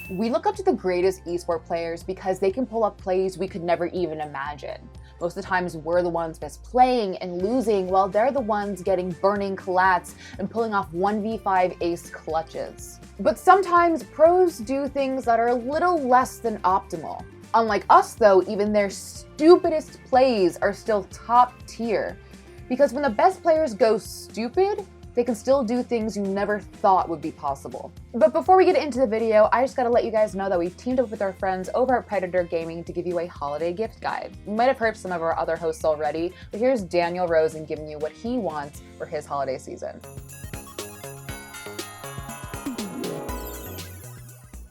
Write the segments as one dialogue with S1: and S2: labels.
S1: We look up to the greatest esport players because they can pull up plays we could never even imagine. Most of the times we're the ones misplaying and losing while they're the ones getting burning collats and pulling off 1v5 ace clutches. But sometimes pros do things that are a little less than optimal. Unlike us though, even their stupidest plays are still top tier. Because when the best players go stupid, they can still do things you never thought would be possible. But before we get into the video, I just gotta let you guys know that we've teamed up with our friends over at Predator Gaming to give you a holiday gift guide. You might have heard some of our other hosts already, but here's Daniel Rosen giving you what he wants for his holiday season.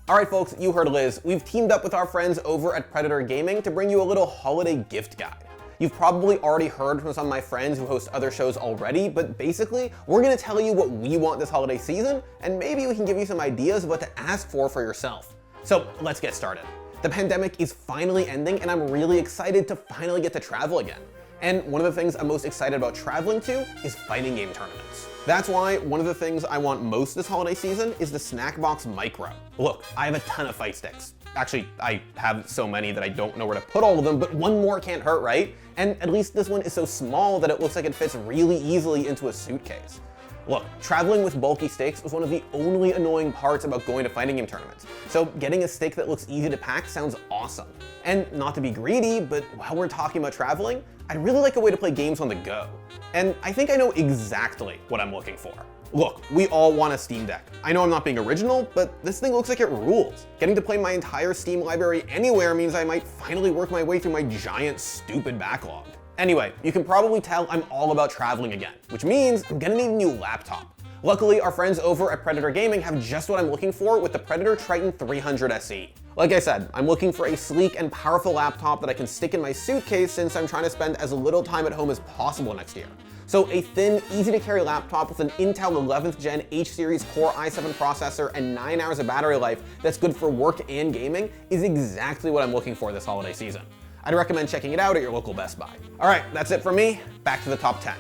S2: All right, folks, you heard Liz. We've teamed up with our friends over at Predator Gaming to bring you a little holiday gift guide. You've probably already heard from some of my friends who host other shows already, but basically, we're gonna tell you what we want this holiday season, and maybe we can give you some ideas of what to ask for yourself. So let's get started. The pandemic is finally ending, and I'm really excited to finally get to travel again. And one of the things I'm most excited about traveling to is fighting game tournaments. That's why one of the things I want most this holiday season is the Snackbox Micro. Look, I have a ton of fight sticks. Actually, I have so many that I don't know where to put all of them, but one more can't hurt, right? And at least this one is so small that it looks like it fits really easily into a suitcase. Look, traveling with bulky sticks is one of the only annoying parts about going to fighting game tournaments. So getting a stick that looks easy to pack sounds awesome. And not to be greedy, but while we're talking about traveling, I'd really like a way to play games on the go. And I think I know exactly what I'm looking for. Look, we all want a Steam Deck. I know I'm not being original, but this thing looks like it rules. Getting to play my entire Steam library anywhere means I might finally work my way through my giant, stupid backlog. Anyway, you can probably tell I'm all about traveling again, which means I'm gonna need a new laptop. Luckily, our friends over at Predator Gaming have just what I'm looking for with the Predator Triton 300 SE. Like I said, I'm looking for a sleek and powerful laptop that I can stick in my suitcase since I'm trying to spend as little time at home as possible next year. So a thin, easy to carry laptop with an Intel 11th Gen H-Series Core i7 processor and 9 hours of battery life that's good for work and gaming is exactly what I'm looking for this holiday season. I'd recommend checking it out at your local Best Buy. All right, that's it from me. Back to the top 10.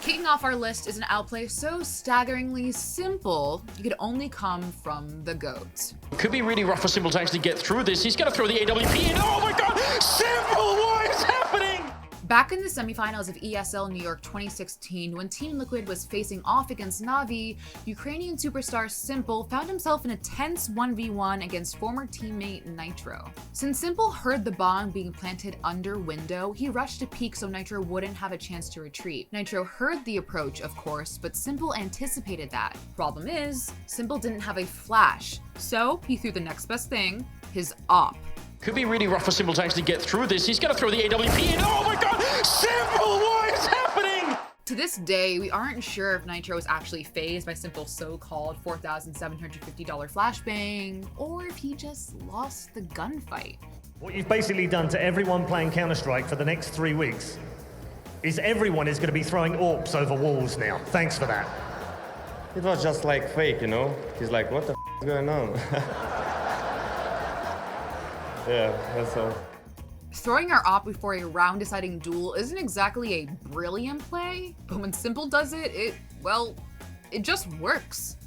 S1: Kicking off our list is an outplay so staggeringly simple, you could only come from the GOAT.
S3: Could be really rough for Simple to actually get through this. He's gonna throw the AWP in. Oh my god! Simple, what is happening?
S1: Back in the semifinals of ESL New York 2016, when Team Liquid was facing off against Na'Vi, Ukrainian superstar Simple found himself in a tense 1v1 against former teammate Nitro. Since Simple heard the bomb being planted under window, he rushed to peek so Nitro wouldn't have a chance to retreat. Nitro heard the approach, of course, but Simple anticipated that. Problem is, Simple didn't have a flash, so he threw the next best thing, his AWP.
S3: Could be really rough for Simple to actually get through this. He's gonna throw the AWP in. Oh my god! Simple, what is happening?
S1: To this day, we aren't sure if Nitro was actually fazed by Simple's so-called $4,750 flashbang, or if he just lost the gunfight.
S4: What you've basically done to everyone playing Counter-Strike for the next 3 weeks is everyone is going to be throwing AWPs over walls now. Thanks for that.
S5: It was just like fake, you know? He's like, what the f is going on? Yeah, that's all.
S1: Throwing our AWP before a round-deciding duel isn't exactly a brilliant play, but when Simple does it, it just works.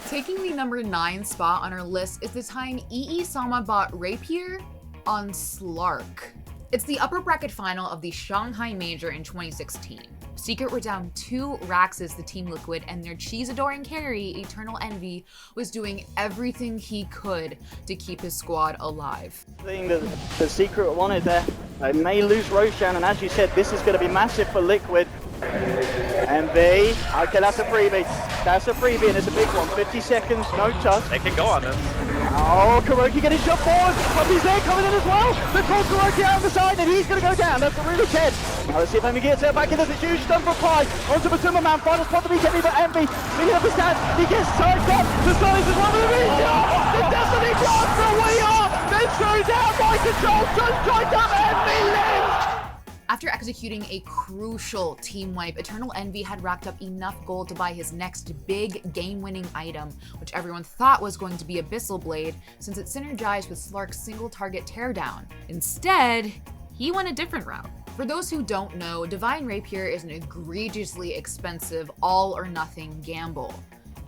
S1: Taking the number 9 spot on our list is the time EE Sama bought Rapier on Slark. It's the upper bracket final of the Shanghai Major in 2016. Secret were down 2 racks as the Team Liquid, and their cheese-adoring carry, Eternal Envy, was doing everything he could to keep his squad alive.
S6: I think the Secret wanted there. They may lose Roshan, and as you said, this is going to be massive for Liquid. Envy, okay, that's a freebie. That's a freebie, and it's a big one. 50 seconds, no touch.
S7: They can go on this.
S6: Oh, Kuroki getting shot forward, but he's there coming in as well. They pull Kuroki out of the side, and he's going to go down. That's a really kid. Now let's see if Envy gets there back in. There's a huge stun for Pi. Onto the Timberman, final spot to beat Envy, but Envy, picking up his stand, he gets charged up. The sun is one with the shot. The Destiny blast for we are. Then thrown down by Control, just joined up, Envy lives.
S1: After executing a crucial team wipe, Eternal Envy had racked up enough gold to buy his next big game-winning item, which everyone thought was going to be Abyssal Blade, since it synergized with Slark's single-target teardown. Instead, he went a different route. For those who don't know, Divine Rapier is an egregiously expensive all-or-nothing gamble.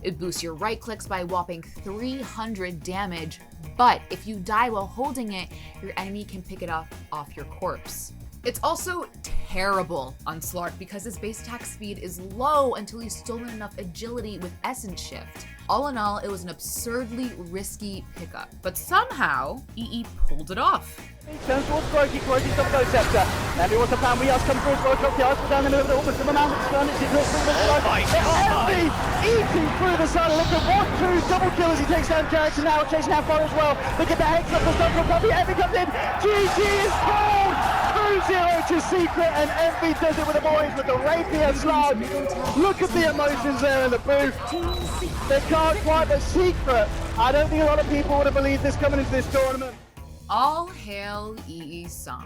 S1: It boosts your right clicks by a whopping 300 damage, but if you die while holding it, your enemy can pick it up off your corpse. It's also terrible on Slark because his base attack speed is low until he's stolen enough agility with Essence Shift. All in all, it was an absurdly risky pickup, but somehow EE pulled it off.
S6: He turns towards Crokey, Crokey's got the scepter. Maybe what's the plan? We have come through as well. Drop the ice down the middle of the almost the mountain turn. It's Envy eating through the side of Liquid. 1-2 double kill as he takes down Jarrett and now chasing out far as well. Look at the hex up the start from Puppy. Envy comes in. GG is called! 2-0 to Secret, and Envy does it with the boys with the Rapier slug. Look at the emotions there in the booth. They can't quite, but Secret, I don't think a lot of people would have believed this coming into this tournament.
S1: All hail EE Sama.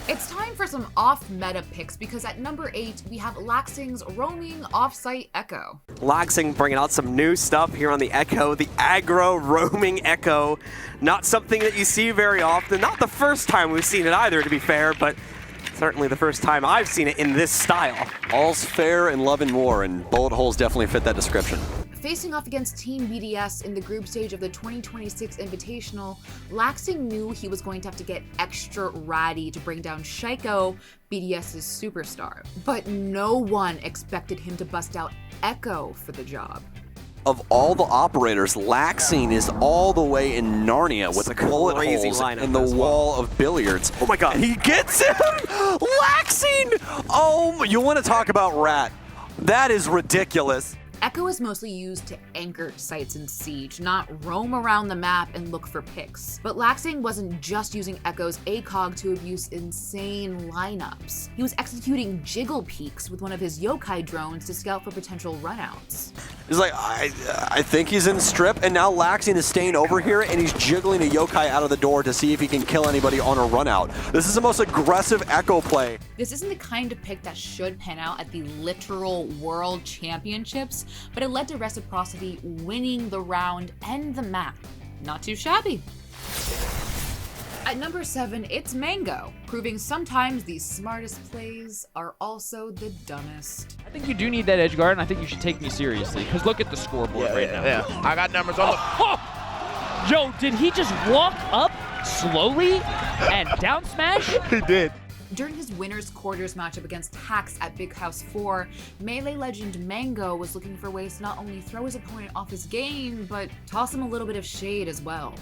S1: It's time for some off-meta picks because at number 8, we have Laxing's roaming off-site Echo.
S7: Laxing bringing out some new stuff here on the Echo, the aggro roaming Echo. Not something that you see very often. Not the first time we've seen it either, to be fair, but certainly the first time I've seen it in this style.
S8: All's fair in love and war, and bullet holes definitely fit that description.
S1: Facing off against Team BDS in the group stage of the 2026 Invitational, Laxing knew he was going to have to get extra ratty to bring down Shaiko, BDS's superstar. But no one expected him to bust out Echo for the job.
S8: Of all the operators, Laxing is all the way in Narnia with the bullet holes in the wall of billiards.
S7: Oh my god.
S8: And he gets him! Laxing! Oh, you want to talk about rat. That is ridiculous.
S1: Echo is mostly used to anchor sites in Siege, not roam around the map and look for picks. But Laxing wasn't just using Echo's ACOG to abuse insane lineups. He was executing jiggle peeks with one of his yokai drones to scout for potential runouts.
S8: He's like, I think he's in strip, and now Laxing is staying over here, and he's jiggling a yokai out of the door to see if he can kill anybody on a run out. This is the most aggressive Echo play.
S1: This isn't the kind of pick that should pan out at the literal World Championships, but it led to Reciprocity winning the round and the map. Not too shabby. At number 7, it's Mango, proving sometimes the smartest plays are also the dumbest.
S9: I think you do need that edge guard, and I think you should take me seriously, because look at the scoreboard right now.
S10: Yeah, I got numbers on the...
S9: Oh! Yo, did he just walk up slowly and down smash?
S10: He did.
S1: During his winner's quarters matchup against Hax at Big House 4, Melee legend Mango was looking for ways to not only throw his opponent off his game, but toss him a little bit of shade as well.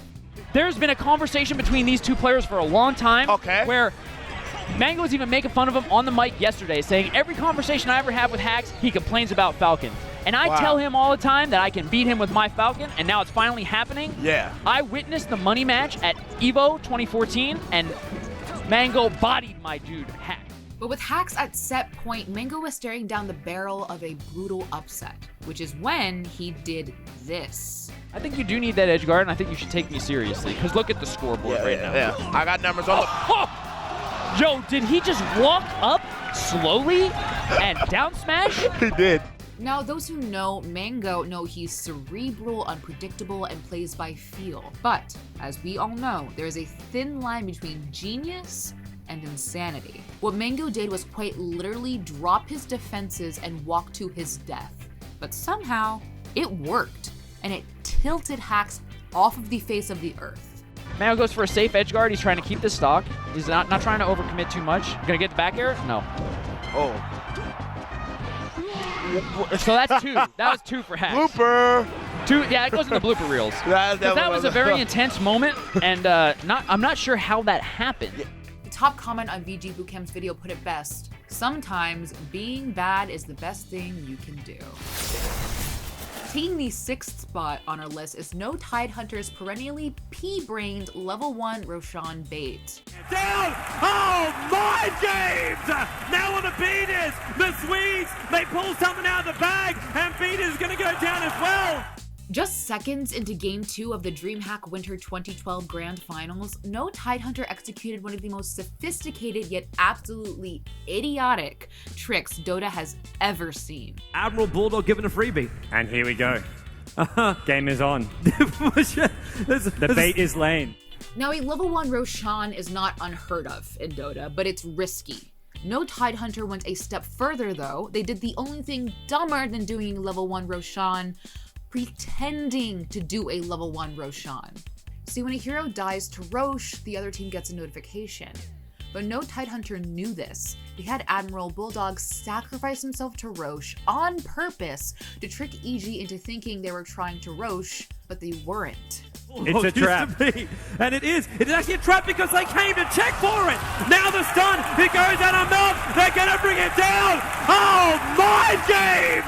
S9: There's been a conversation between these two players for a long time where Mango was even making fun of him on the mic yesterday, saying every conversation I ever have with Hax, he complains about Falcon. And I tell him all the time that I can beat him with my Falcon, and now it's finally happening.
S10: Yeah.
S9: I witnessed the money match at EVO 2014, and Mango bodied my dude, Hax.
S1: But with Hax at set point, Mango was staring down the barrel of a brutal upset, which is when he did this.
S9: I think you do need that edge guard, and I think you should take me seriously, because look at the scoreboard right now.
S10: Yeah, I got numbers on the...
S9: Oh! Yo, did he just walk up slowly and down smash?
S10: He did.
S1: Now, those who know Mango know he's cerebral, unpredictable, and plays by feel. But, as we all know, there is a thin line between genius and insanity. What Mango did was quite literally drop his defenses and walk to his death. But somehow, it worked, and it tilted Hax off of the face of the earth.
S9: Mango goes for a safe edge guard. He's trying to keep this stock. He's not trying to overcommit too much. Gonna get the back air? No.
S10: Oh.
S9: So that's 2. That was 2 for Hax.
S10: Blooper.
S9: 2, yeah, it goes in the blooper reels. That was a very intense moment, and I'm not sure how that happened.
S1: The top comment on VG Bootcamp's video put it best: sometimes being bad is the best thing you can do. Taking the 6th spot on our list is no Tidehunter's perennially pea-brained level 1 Roshan Bait.
S11: Down! Oh, mind games! Now on the beaters, the Swedes, they pull something out of the bag, and beaters is gonna go down as well.
S1: Just seconds into Game 2 of the DreamHack Winter 2012 Grand Finals, no Tidehunter executed one of the most sophisticated yet absolutely idiotic tricks Dota has ever seen.
S12: Admiral Bulldog given a freebie. And here we go. Game is on. The bait is laying.
S1: Now, a level 1 Roshan is not unheard of in Dota, but it's risky. No Tidehunter went a step further though. They did the only thing dumber than doing level 1 Roshan, pretending to do a level 1 Roshan. See, when a hero dies to Roche, the other team gets a notification. But no Tidehunter knew this. They had Admiral Bulldog sacrifice himself to Roche on purpose to trick EG into thinking they were trying to Roche, but they weren't.
S11: It's a trap. And it is. It is actually a trap because they came to check for it. Now the stun. It goes out on Melt. They're going to bring it down. Oh, my games.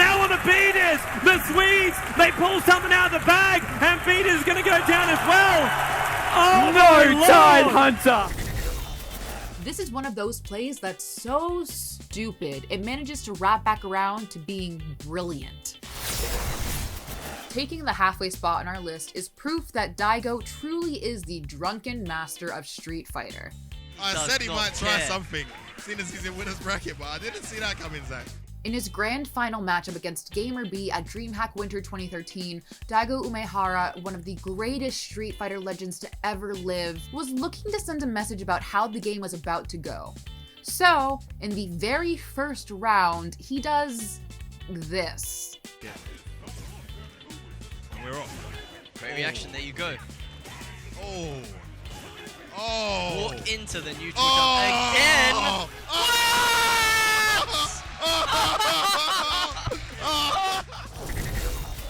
S11: Now on the beaters. The Swedes, they pull something out of the bag. And beaters going to go down as well. Oh, no, Tidehunter.
S1: This is one of those plays that's so stupid, it manages to wrap back around to being brilliant. Taking the halfway spot on our list is proof that Daigo truly is the drunken master of Street Fighter.
S10: I said he might try something, seeing as he's in winner's bracket, but I didn't see that coming, Zach.
S1: In his grand final matchup against Gamer B at DreamHack Winter 2013, Daigo Umehara, one of the greatest Street Fighter legends to ever live, was looking to send a message about how the game was about to go. So, in the very first round, he does this.
S10: Yeah. And we're off.
S13: Great reaction, there you go.
S10: Oh. Oh.
S13: Walk into the neutral jump again.
S10: Oh.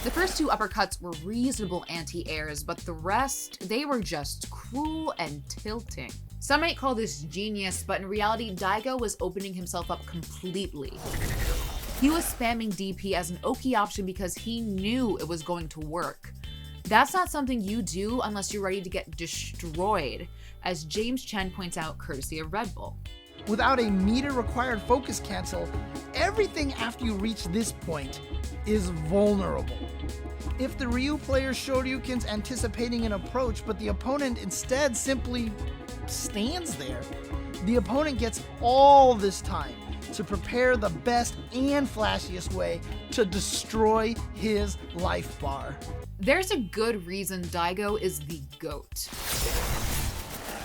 S1: The first two uppercuts were reasonable anti-airs, but the rest, they were just cruel and tilting. Some might call this genius, but in reality, Daigo was opening himself up completely. He was spamming DP as an Oki option because he knew it was going to work. That's not something you do unless you're ready to get destroyed, as James Chen points out courtesy of Red Bull.
S14: Without a meter-required focus cancel, everything after you reach this point is vulnerable. If the Ryu player Shoryuken's anticipating an approach, but the opponent instead simply stands there, the opponent gets all this time to prepare the best and flashiest way to destroy his life bar.
S1: There's a good reason Daigo is the GOAT.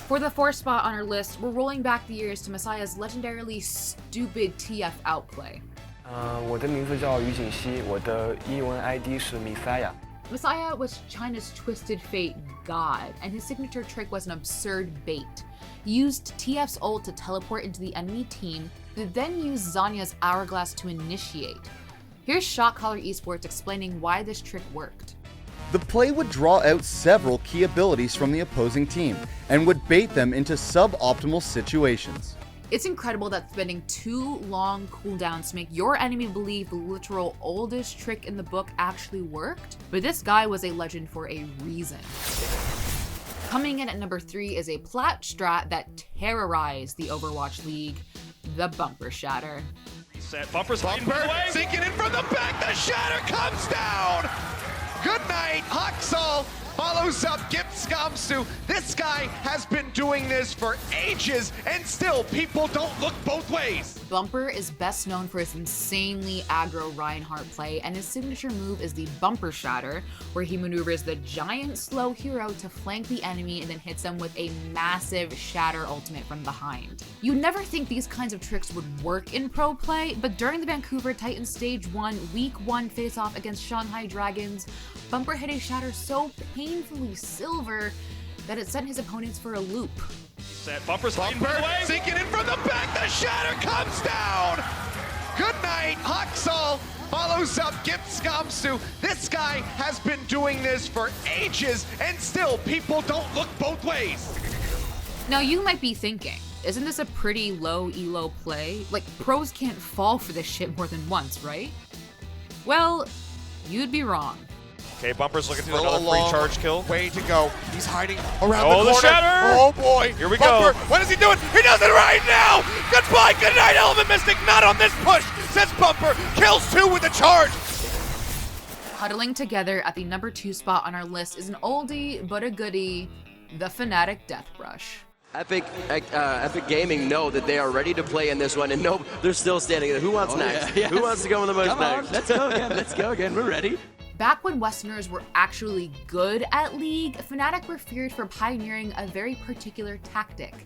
S1: For the fourth spot on our list, we're rolling back the years to Messiah's legendarily stupid TF outplay.
S15: 我的名字叫于锦熙，我的英文 ID 是 Messiah。
S1: Messiah was China's Twisted Fate god, and his signature trick was an absurd bait. He used TF's ult to teleport into the enemy team, but then used Zanya's Hourglass to initiate. Here's Shotcaller Esports explaining why this trick worked.
S16: The play would draw out several key abilities from the opposing team, and would bait them into suboptimal situations.
S1: It's incredible that spending 2 long cooldowns to make your enemy believe the literal oldest trick in the book actually worked, but this guy was a legend for a reason. Coming in at number 3 is a plat strat that terrorized the Overwatch League, the Bumper Shatter.
S11: Set Bumper's Bumper
S10: sinking in from the back, the shatter comes down! Good night, Haksal follows up Gipskamsu. This guy has been doing this for ages, and still people don't look both ways.
S1: Bumper is best known for his insanely aggro Reinhardt play, and his signature move is the Bumper Shatter, where he maneuvers the giant slow hero to flank the enemy and then hits them with a massive Shatter ultimate from behind. You'd never think these kinds of tricks would work in pro play, but during the Vancouver Titans Stage 1 Week 1 face-off against Shanghai Dragons, Bumper hit a Shatter so painfully silver that it sent his opponents for a loop.
S11: Set Bumper
S10: sinking in from the back, the shatter comes down! Good night, Haksal follows up Gipskamsu. This guy has been doing this for ages, and still people don't look both ways.
S1: Now you might be thinking, isn't this a pretty low elo play? Like, pros can't fall for this shit more than once, right? Well, you'd be wrong.
S11: Okay, Bumper's looking for another free charge kill.
S10: Way to go. He's hiding around the corner.
S11: The shatter!
S10: Oh boy.
S11: Here we
S10: Bumper,
S11: go.
S10: what is he doing? He does it right now! Goodbye, good night, Element Mystic. Not on this push, says Bumper. Kills 2 with the charge.
S1: Huddling together at the number 2 spot on our list is an oldie but a goodie, the Fanatic Death Brush.
S17: Epic Gaming know that they are ready to play in this one, and no, they're still standing there. Who wants next?
S7: Yeah, yes.
S17: Who wants to go in the most
S7: Come
S17: next?
S7: on, let's go again. Let's go again. We're ready.
S1: Back when Westerners were actually good at League, Fnatic were feared for pioneering a very particular tactic: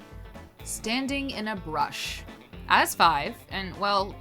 S1: standing in a brush. As 5, and well,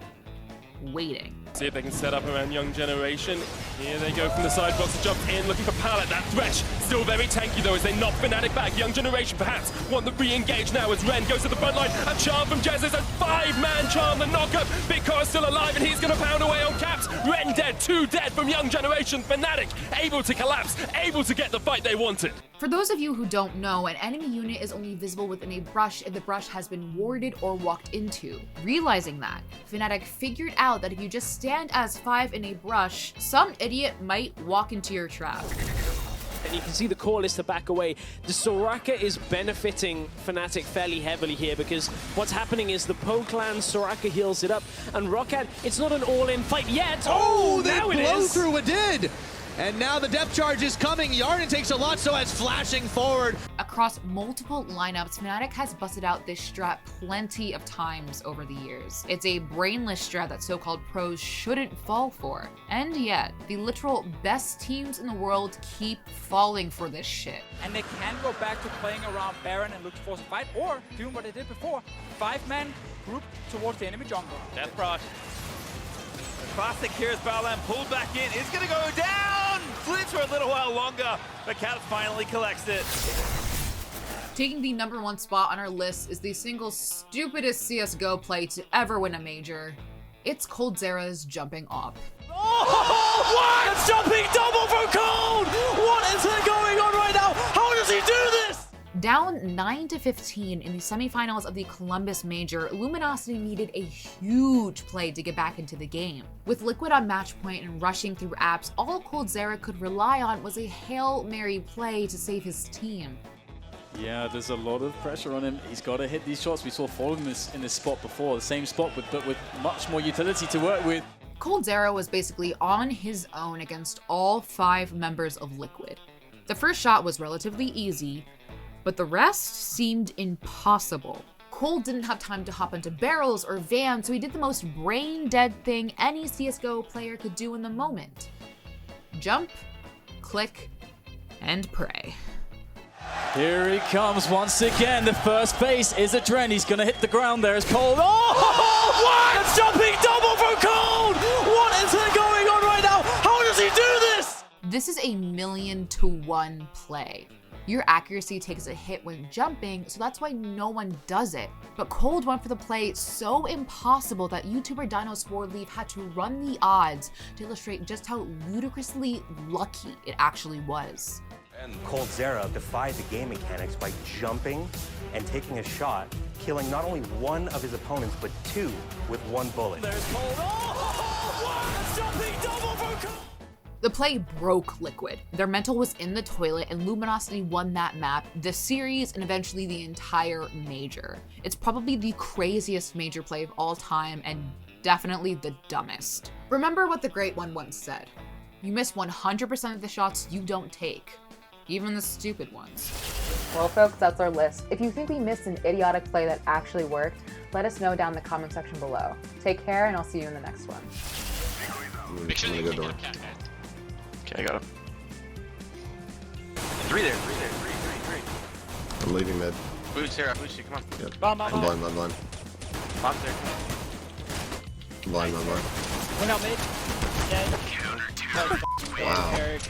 S1: waiting.
S18: See if they can set up around Young Generation. Here they go from the side box, jump in, looking for Pallet. That Thresh still very tanky though as they knock Fnatic back. Young Generation perhaps want to re-engage now as Ren goes to the front line. A charm from Jez is a 5-man charm. The knockup, Bigcar still alive and he's going to pound away on Caps. Ren dead, 2 dead from Young Generation. Fnatic able to collapse, able to get the fight they wanted.
S1: For those of you who don't know, an enemy unit is only visible within a brush if the brush has been warded or walked into. Realizing that, Fnatic figured out that if you just stand as 5 in a brush, some idiot might walk into your trap.
S19: And you can see the core list to back away. The Soraka is benefiting Fnatic fairly heavily here because what's happening is the Po clan Soraka heals it up, and Roccat, it's not an all-in fight yet.
S10: Oh, they
S19: now it
S10: blow
S19: is.
S10: through it did! And now the depth charge is coming. Yarden takes a lot, so as flashing forward.
S1: Across multiple lineups, Fnatic has busted out this strat plenty of times over the years. It's a brainless strat that so-called pros shouldn't fall for. And yet, the literal best teams in the world keep falling for this shit.
S20: And they can go back to playing around Baron and look to force a fight, or doing what they did before, 5-man group towards the enemy jungle.
S21: Death Brush. Classic here as Balan pulled back in. It's going to go down! Flinch for a little while longer, but Cat finally collects it.
S1: Taking the #1 spot on our list is the single stupidest CSGO play to ever win a major. It's Coldzera's jumping op.
S11: Oh, what? A jumping double from Cold! What is going on right now? How does he do this?
S1: Down 9-15 in the semifinals of the Columbus Major, Luminosity needed a huge play to get back into the game. With Liquid on match point and rushing through apps, all Coldzera could rely on was a Hail Mary play to save his team.
S22: Yeah, there's a lot of pressure on him. He's got to hit these shots. We saw Fallen in this spot before, the same spot, but with much more utility to work with.
S1: Coldzera was basically on his own against all 5 members of Liquid. The first shot was relatively easy, but the rest seemed impossible. Cold didn't have time to hop into barrels or vans, so he did the most brain-dead thing any CSGO player could do in the moment. Jump, click, and pray.
S22: Here he comes once again. The first base is a Dren. He's going to hit the ground there as Cold. Oh, what? A jumping double from Cold! What is going on right now? How does he do this?
S1: This is a 1,000,000-to-1 play. Your accuracy takes a hit when jumping, so that's why no one does it. But Cold went for the play so impossible that YouTuber DinoSportleaf had to run the odds to illustrate just how ludicrously lucky it actually was.
S23: And Coldzera defied the game mechanics by jumping and taking a shot, killing not only one of his opponents, but 2 with 1 bullet.
S11: There's Cold. Oh, what? A jumping double from Cold!
S1: The play broke Liquid. Their mental was in the toilet, and Luminosity won that map, the series, and eventually the entire major. It's probably the craziest major play of all time, and definitely the dumbest. Remember what the Great One once said: you miss 100% of the shots you don't take, even the stupid ones. Well, folks, that's our list. If you think we missed an idiotic play that actually worked, let us know down in the comment section below. Take care, and I'll see you in the next one.
S3: Make sure you go cat.
S24: Okay, I got him.
S21: 3 there.
S24: I'm leaving mid.
S21: Boost, Sarah, boost you, come on.
S24: Yep.
S21: I'm
S24: blind.
S21: Box there.
S24: I'm blind.
S20: Went out mid. Dead.
S24: Wow.
S20: Eric.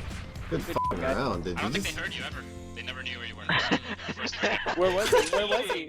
S24: Good fucking round, dude.
S3: I don't think they heard you ever. They never knew where you were.
S20: Where was he?